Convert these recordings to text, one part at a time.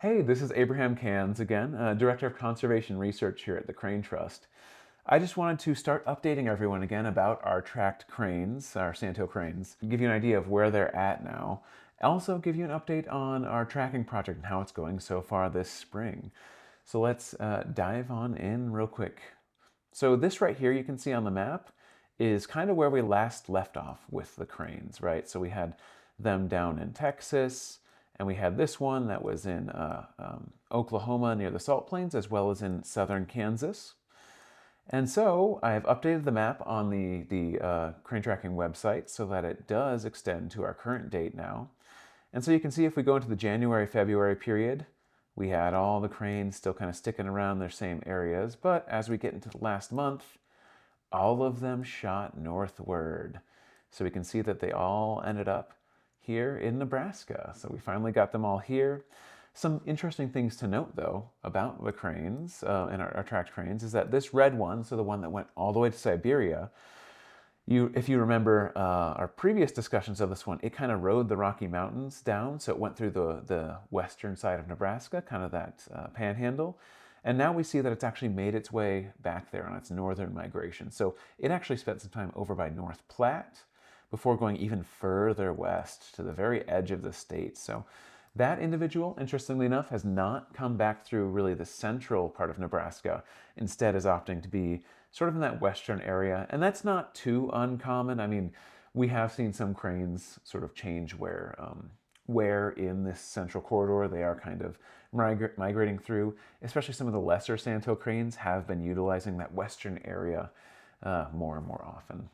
Hey, this is Abraham Kanz again, Director of Conservation Research here at the Crane Trust. I just wanted to start updating everyone again about our tracked cranes, our Sandhill cranes, give you an idea of where they're at now. Also give you an update on our tracking project and how it's going so far this spring. So let's dive on in real quick. So this right here you can see on the map is kind of where we last left off with the cranes, right? So we had them down in Texas, and we had this one that was in Oklahoma near the Salt Plains, as well as in southern Kansas. And so I have updated the map on the crane tracking website so that it does extend to our current date now. And so you can see if we go into the January-February period, we had all the cranes still kind of sticking around their same areas, but as we get into the last month, all of them shot northward. So we can see that they all ended up here in Nebraska. So we finally got them all here. Some interesting things to note, though, about the cranes and our tracked cranes is that this red one, so the one that went all the way to Siberia, if you remember our previous discussions of this one, it kind of rode the Rocky Mountains down, so it went through the western side of Nebraska, kind of that panhandle. And now we see that it's actually made its way back there on its northern migration. So it actually spent some time over by North Platte before going even further west to the very edge of the state. So that individual, interestingly enough, has not come back through really the central part of Nebraska. Instead is opting to be sort of in that western area. And that's not too uncommon. I mean, we have seen some cranes sort of change where in this central corridor they are kind of migrating through. Especially some of the lesser Sandhill cranes have been utilizing that western area more and more often.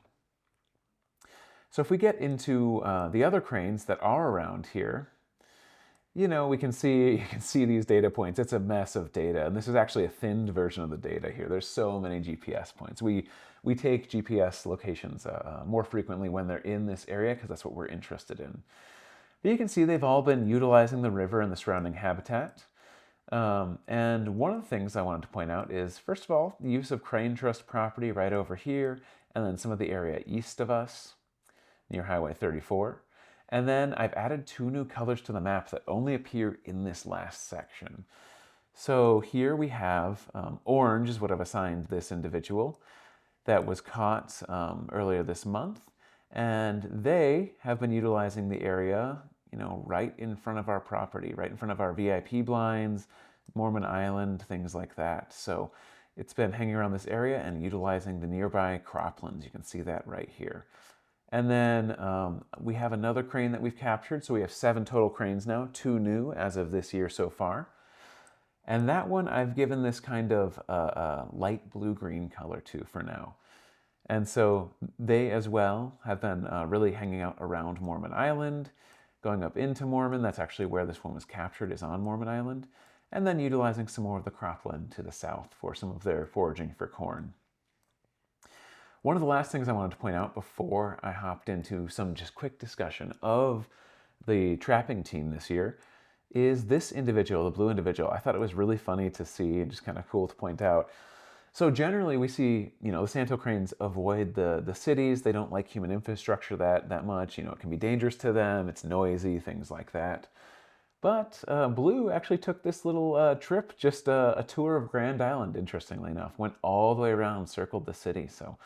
So if we get into the other cranes that are around here, you know, you can see these data points. It's a mess of data, and this is actually a thinned version of the data here. There's so many GPS points. We take GPS locations more frequently when they're in this area because that's what we're interested in. But you can see they've all been utilizing the river and the surrounding habitat. And one of the things I wanted to point out is, first of all, the use of Crane Trust property right over here, and then some of the area east of us, near Highway 34. And then I've added two new colors to the map that only appear in this last section. So here we have orange is what I've assigned this individual that was caught earlier this month. And they have been utilizing the area, you know, right in front of our property, right in front of our VIP blinds, Mormon Island, things like that. So it's been hanging around this area and utilizing the nearby croplands. You can see that right here. And then we have another crane that we've captured. So we have 7 total cranes now, 2 new as of this year so far. And that one I've given this kind of light blue-green color to for now. And so they as well have been really hanging out around Mormon Island, going up into Mormon. That's actually where this one was captured, is on Mormon Island. And then utilizing some more of the cropland to the south for some of their foraging for corn. One of the last things I wanted to point out before I hopped into some just quick discussion of the trapping team this year is this individual, the blue individual. I thought it was really funny to see and just kind of cool to point out. So generally we see, you know, the Sandhill cranes avoid the cities. They don't like human infrastructure that much. You know, it can be dangerous to them. It's noisy, things like that. But Blue actually took this little trip, just a tour of Grand Island, interestingly enough. Went all the way around, circled the city. So,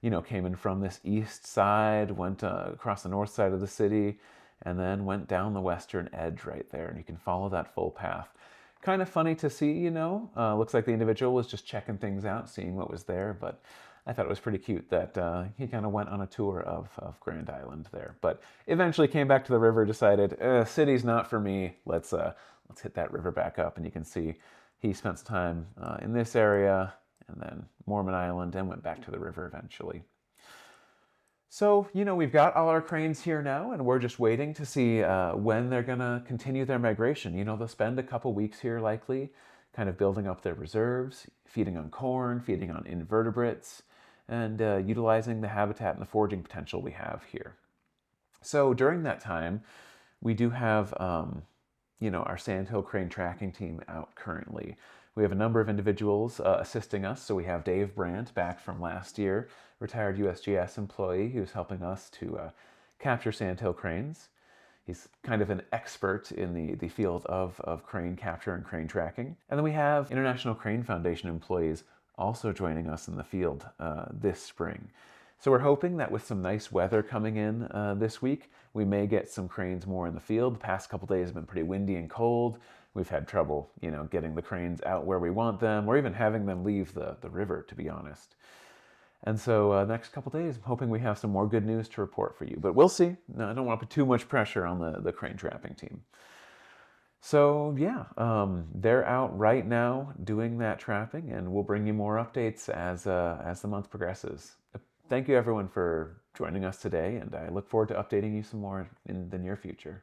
you know, came in from this east side, went across the north side of the city, and then went down the western edge right there. And you can follow that full path. Kind of funny to see, you know. Looks like the individual was just checking things out, seeing what was there. But I thought it was pretty cute that he kind of went on a tour of Grand Island there. But eventually came back to the river, decided, city's not for me. Let's hit that river back up. And you can see he spent some time in this area, and then Mormon Island, and went back to the river eventually. So, you know, we've got all our cranes here now, and we're just waiting to see when they're going to continue their migration. You know, they'll spend a couple weeks here likely, kind of building up their reserves, feeding on corn, feeding on invertebrates, and utilizing the habitat and the foraging potential we have here. So during that time, we do have, you know, our Sandhill Crane Tracking team out currently. We have a number of individuals assisting us. So we have Dave Brandt back from last year, retired USGS employee who's helping us to capture Sandhill cranes. He's kind of an expert in the field of crane capture and crane tracking. And then we have International Crane Foundation employees also joining us in the field this spring. So we're hoping that with some nice weather coming in this week, we may get some cranes more in the field. The past couple days have been pretty windy and cold. We've had trouble, getting the cranes out where we want them, or even having them leave the river, to be honest. And so next couple days, I'm hoping we have some more good news to report for you. But we'll see. No, I don't want to put too much pressure on the crane trapping team. So yeah, they're out right now doing that trapping, and we'll bring you more updates as the month progresses. Thank you everyone for joining us today, and I look forward to updating you some more in the near future.